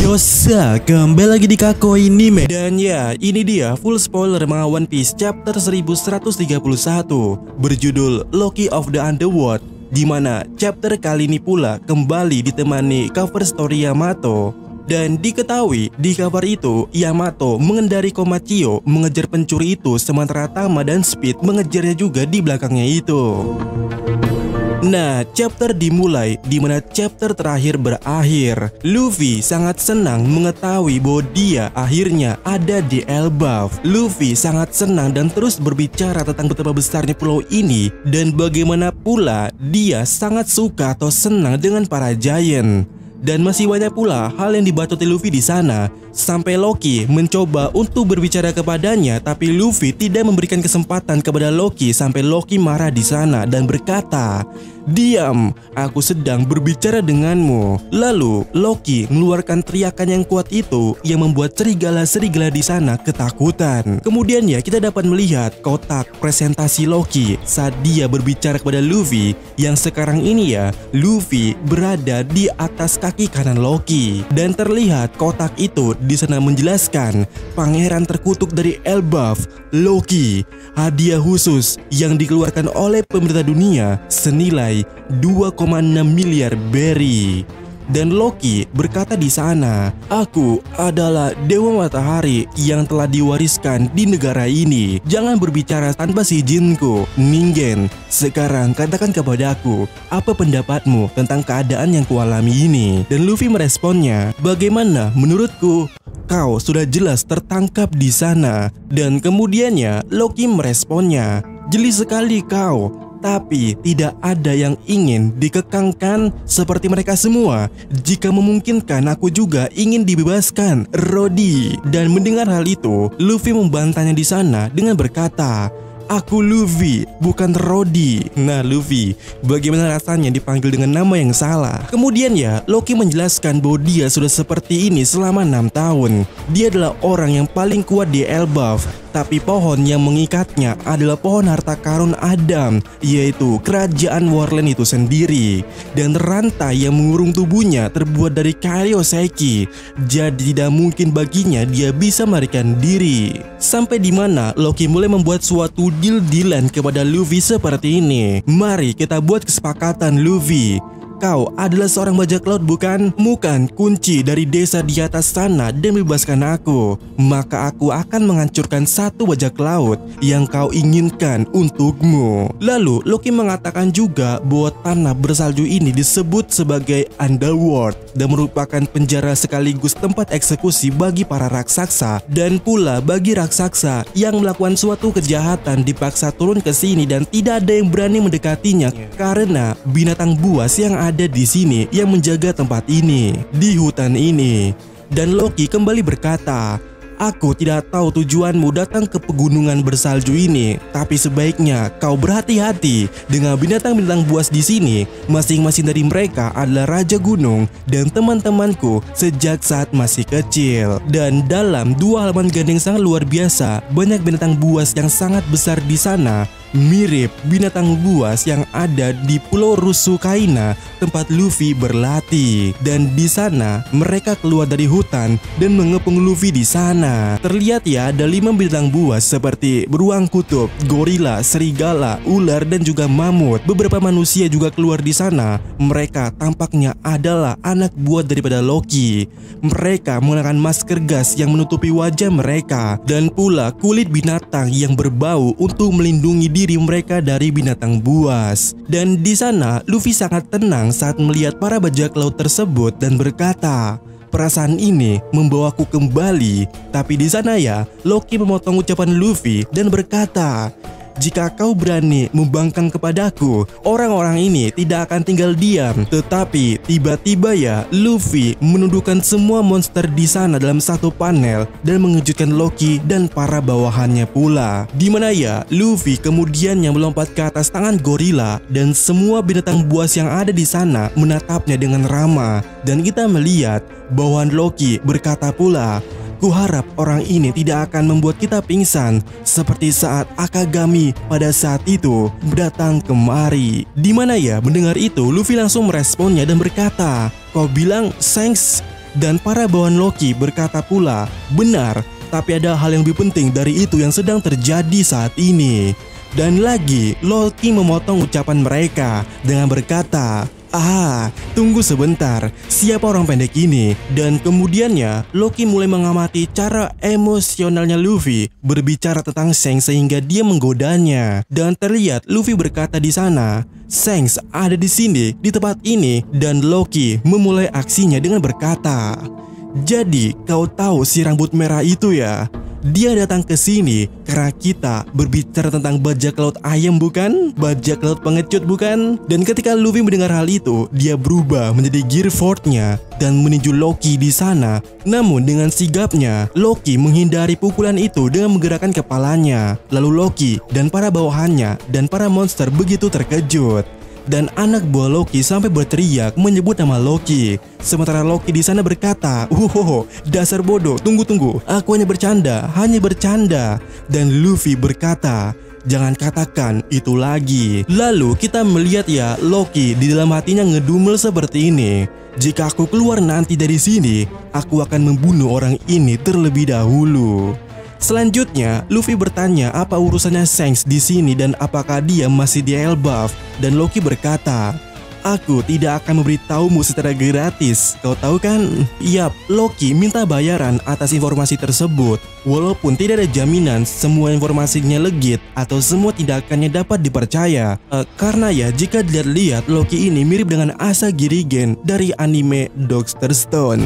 Yosa, kembali lagi di Kakoi Anime. Dan ya, ini dia full spoiler manga One Piece chapter 1131 berjudul Loki of the Underworld, di mana chapter kali ini pula kembali ditemani cover story Yamato. Dan diketahui di cover itu Yamato mengendari Komachiyo mengejar pencuri itu, sementara Tama dan Speed mengejarnya juga di belakangnya itu. Nah, chapter dimulai di mana chapter terakhir berakhir. Luffy sangat senang mengetahui bahwa dia akhirnya ada di Elbaf. Luffy sangat senang dan terus berbicara tentang betapa besarnya pulau ini dan bagaimana pula dia sangat suka atau senang dengan para giant. Dan masih banyak pula hal yang dibacoti Luffy di sana, sampai Loki mencoba untuk berbicara kepadanya, tapi Luffy tidak memberikan kesempatan kepada Loki sampai Loki marah di sana dan berkata, "Diam, aku sedang berbicara denganmu." Lalu Loki mengeluarkan teriakan yang kuat itu yang membuat serigala-serigala di sana ketakutan. Kemudian ya kita dapat melihat kotak presentasi Loki saat dia berbicara kepada Luffy, yang sekarang ini ya Luffy berada di atas kaki kanan Loki, dan terlihat kotak itu di sana menjelaskan pangeran terkutuk dari Elbaf, Loki, hadiah khusus yang dikeluarkan oleh pemerintah dunia senilai 2,6 miliar berry. Dan Loki berkata di sana, "Aku adalah Dewa Matahari yang telah diwariskan di negara ini. Jangan berbicara tanpa seizinku, Ningen. Sekarang katakan kepadaku, apa pendapatmu tentang keadaan yang kualami ini?" Dan Luffy meresponnya, "Bagaimana menurutku? Kau sudah jelas tertangkap di sana." Dan kemudiannya Loki meresponnya, "Jeli sekali kau. Tapi tidak ada yang ingin dikekangkan seperti mereka semua. Jika memungkinkan aku juga ingin dibebaskan, Rodi." Dan mendengar hal itu, Luffy membantahnya di sana dengan berkata, "Aku Luffy, bukan Rodi." Nah Luffy, bagaimana rasanya dipanggil dengan nama yang salah? Kemudian ya Loki menjelaskan bahwa dia sudah seperti ini selama 6 tahun. Dia adalah orang yang paling kuat di Elbaf, tapi pohon yang mengikatnya adalah pohon harta karun Adam, yaitu kerajaan Warland itu sendiri. Dan rantai yang mengurung tubuhnya terbuat dari Karyoseki, jadi tidak mungkin baginya dia bisa melarikan diri. Sampai di mana Loki mulai membuat suatu deal-dealan kepada Luffy seperti ini. "Mari kita buat kesepakatan, Luffy. Kau adalah seorang bajak laut bukan? Bukan kunci dari desa di atas sana dan bebaskan aku. Maka aku akan menghancurkan satu bajak laut yang kau inginkan untukmu." Lalu Loki mengatakan juga bahwa tanah bersalju ini disebut sebagai Underworld dan merupakan penjara sekaligus tempat eksekusi bagi para raksasa, dan pula bagi raksasa yang melakukan suatu kejahatan dipaksa turun ke sini dan tidak ada yang berani mendekatinya karena binatang buas yang ada di sini yang menjaga tempat ini, di hutan ini. Dan Loki kembali berkata, "Aku tidak tahu tujuanmu datang ke pegunungan bersalju ini, tapi sebaiknya kau berhati-hati dengan binatang-binatang buas di sini. Masing-masing dari mereka adalah raja gunung dan teman-temanku sejak saat masih kecil." Dan dalam 2 halaman gandeng sangat luar biasa, banyak binatang buas yang sangat besar di sana, mirip binatang buas yang ada di Pulau Rusukaina tempat Luffy berlatih. Dan di sana mereka keluar dari hutan dan mengepung Luffy di sana. Terlihat ya ada 5 binatang buas seperti beruang kutub, gorila, serigala, ular dan juga mamut. Beberapa manusia juga keluar di sana. Mereka tampaknya adalah anak buah daripada Loki. Mereka mengenakan masker gas yang menutupi wajah mereka dan pula kulit binatang yang berbau untuk melindungi diri mereka dari binatang buas. Dan di sana Luffy sangat tenang saat melihat para bajak laut tersebut dan berkata, "Perasaan ini membawaku kembali." Tapi di sana ya Loki memotong ucapan Luffy dan berkata, "Jika kau berani membangkang kepadaku, orang-orang ini tidak akan tinggal diam." Tetapi tiba-tiba ya Luffy menundukkan semua monster di sana dalam satu panel dan mengejutkan Loki dan para bawahannya pula. Di mana ya Luffy kemudian yang melompat ke atas tangan gorila dan semua binatang buas yang ada di sana menatapnya dengan ramah. Dan kita melihat bawahan Loki berkata pula, "Kuharap orang ini tidak akan membuat kita pingsan seperti saat Akagami pada saat itu datang kemari." Di mana ya mendengar itu Luffy langsung meresponnya dan berkata, "Kau bilang thanks Dan para bawahan Loki berkata pula, benar, tapi ada hal yang lebih penting dari itu yang sedang terjadi saat ini. Dan lagi, Loki memotong ucapan mereka dengan berkata, tunggu sebentar, siapa orang pendek ini? Dan kemudiannya, Loki mulai mengamati cara emosionalnya Luffy berbicara tentang Shanks sehingga dia menggodanya. Dan terlihat Luffy berkata di sana, Shanks ada di sini, di tempat ini, dan Loki memulai aksinya dengan berkata, jadi kau tahu si rambut merah itu ya? Dia datang ke sini karena kita berbicara tentang bajak laut ayam bukan? Bajak laut pengecut bukan? Dan ketika Luffy mendengar hal itu, dia berubah menjadi Gear 4-nya dan menuju Loki di sana. Namun dengan sigapnya, Loki menghindari pukulan itu dengan menggerakkan kepalanya. Lalu Loki dan para bawahannya dan para monster begitu terkejut. Dan anak buah Loki sampai berteriak menyebut nama Loki. Sementara Loki di sana berkata, dasar bodoh, tunggu, aku hanya bercanda. Dan Luffy berkata, jangan katakan itu lagi. Lalu kita melihat ya, Loki di dalam hatinya ngedumel seperti ini. Jika aku keluar nanti dari sini, aku akan membunuh orang ini terlebih dahulu. Selanjutnya, Luffy bertanya apa urusannya Shanks di sini dan apakah dia masih di Elbaf. Dan Loki berkata, aku tidak akan memberitahumu secara gratis, kau tahu kan? Yap, Loki minta bayaran atas informasi tersebut. Walaupun tidak ada jaminan semua informasinya legit atau semua tindakannya dapat dipercaya. Karena ya, jika dilihat-lihat Loki ini mirip dengan Asa Girigen dari anime Dr. Stone.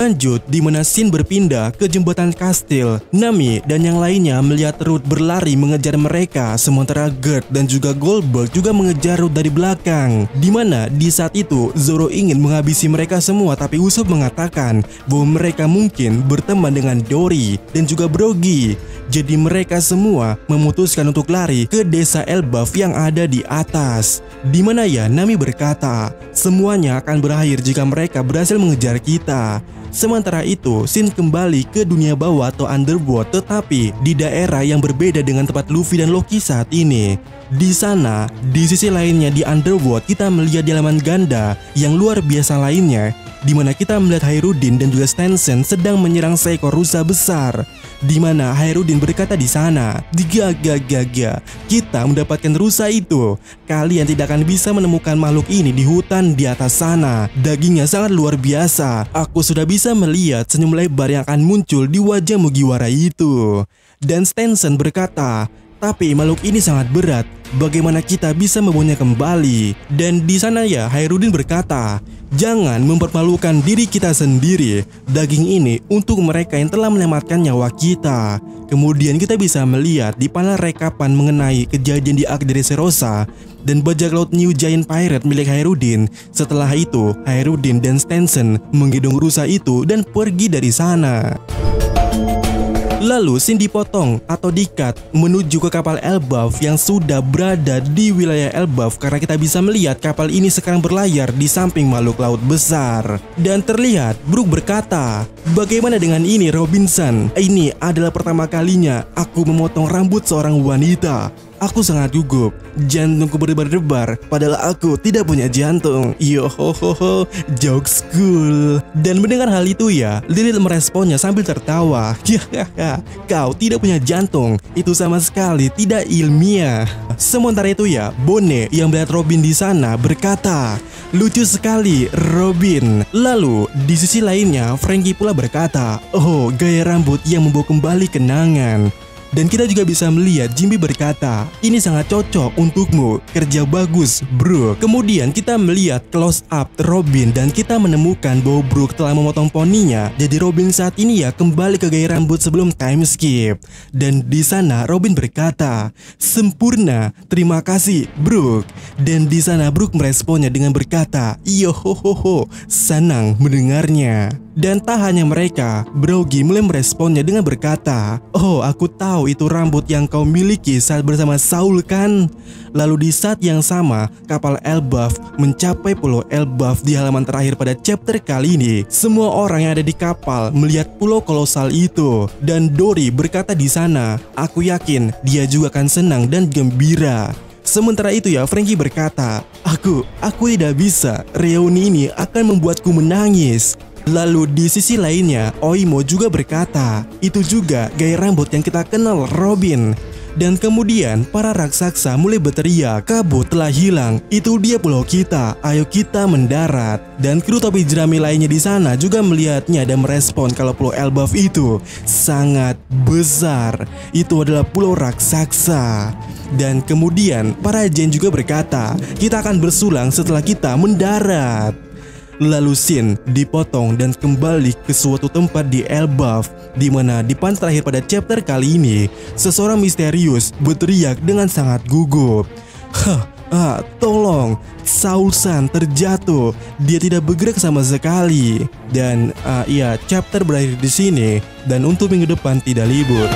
Lanjut, di mana scene berpindah ke jembatan kastil. Nami dan yang lainnya melihat Root berlari mengejar mereka, sementara Gert dan juga Goldberg juga mengejar Root dari belakang. Di mana di saat itu Zoro ingin menghabisi mereka semua, tapi Usopp mengatakan bahwa mereka mungkin berteman dengan Dory dan juga Brogy. Jadi mereka semua memutuskan untuk lari ke desa Elbaf yang ada di atas. Di mana ya, Nami berkata, semuanya akan berakhir jika mereka berhasil mengejar kita. Sementara itu, Shin kembali ke dunia bawah atau underworld, tetapi di daerah yang berbeda dengan tempat Luffy dan Loki saat ini. Di sana, di sisi lainnya di underworld, kita melihat di halaman ganda yang luar biasa lainnya, di mana kita melihat Hairudin dan juga Stensen sedang menyerang seekor rusa besar. Di mana Hairudin berkata di sana, "Gaga, kita mendapatkan rusa itu. Kalian tidak akan bisa menemukan makhluk ini di hutan di atas sana. Dagingnya sangat luar biasa. Aku sudah bisa melihat senyum lebar yang akan muncul di wajah Mugiwara itu." Dan Stensen berkata, "Tapi makhluk ini sangat berat. Bagaimana kita bisa membawanya kembali?" Dan di sana ya, Hairudin berkata, "Jangan mempermalukan diri kita sendiri. Daging ini untuk mereka yang telah menyelamatkan nyawa kita." Kemudian kita bisa melihat di panel rekapan mengenai kejadian di Arc Dressrosa dan bajak laut New Giant Pirate milik Hairudin. Setelah itu, Hairudin dan Stensen menggendong rusa itu dan pergi dari sana. Lalu Shin dipotong atau di-cut menuju ke kapal Elbaf yang sudah berada di wilayah Elbaf, karena kita bisa melihat kapal ini sekarang berlayar di samping makhluk laut besar. Dan terlihat Brook berkata, "Bagaimana dengan ini Robinson? Ini adalah pertama kalinya aku memotong rambut seorang wanita. Aku sangat gugup, jantungku berdebar-debar, padahal aku tidak punya jantung." Yohohoho, jokes cool. Dan mendengar hal itu ya, Lilith meresponnya sambil tertawa. "Hahaha, kau tidak punya jantung, itu sama sekali tidak ilmiah." Sementara itu ya, Bone yang melihat Robin di sana berkata, "Lucu sekali Robin." Lalu di sisi lainnya, Franky pula berkata, "Oh, gaya rambut yang membawa kembali kenangan." Dan kita juga bisa melihat Jimmy berkata, "Ini sangat cocok untukmu, kerja bagus bro." Kemudian kita melihat close up Robin dan kita menemukan bahwa Brook telah memotong poninya. Jadi Robin saat ini ya kembali ke gaya rambut sebelum time skip. Dan di sana Robin berkata, "Sempurna, terima kasih Brook." Dan di sana Brook meresponnya dengan berkata, "Yohohoho, senang mendengarnya." Dan tak hanya mereka, Brogy mulai meresponnya dengan berkata, "Oh, aku tahu itu rambut yang kau miliki saat bersama Saul kan?" Lalu di saat yang sama, kapal Elbaf mencapai pulau Elbaf di halaman terakhir pada chapter kali ini. Semua orang yang ada di kapal melihat pulau kolosal itu. Dan Dory berkata di sana, "Aku yakin dia juga akan senang dan gembira." Sementara itu ya, Franky berkata, Aku tidak bisa, reuni ini akan membuatku menangis. Lalu di sisi lainnya, Oimo juga berkata, itu juga gaya rambut yang kita kenal Robin. Dan kemudian para raksasa mulai berteriak, kabut telah hilang, itu dia pulau kita, ayo kita mendarat. Dan kru topi jerami lainnya di sana juga melihatnya dan merespon kalau pulau Elbaf itu sangat besar. Itu adalah pulau raksasa. Dan kemudian para Jen juga berkata, kita akan bersulang setelah kita mendarat. Lalu scene dipotong dan kembali ke suatu tempat di Elbaf, di mana di panel terakhir pada chapter kali ini, seseorang misterius berteriak dengan sangat gugup. Tolong, Saul-san terjatuh, dia tidak bergerak sama sekali. Dan chapter berakhir di sini, dan untuk minggu depan tidak libur.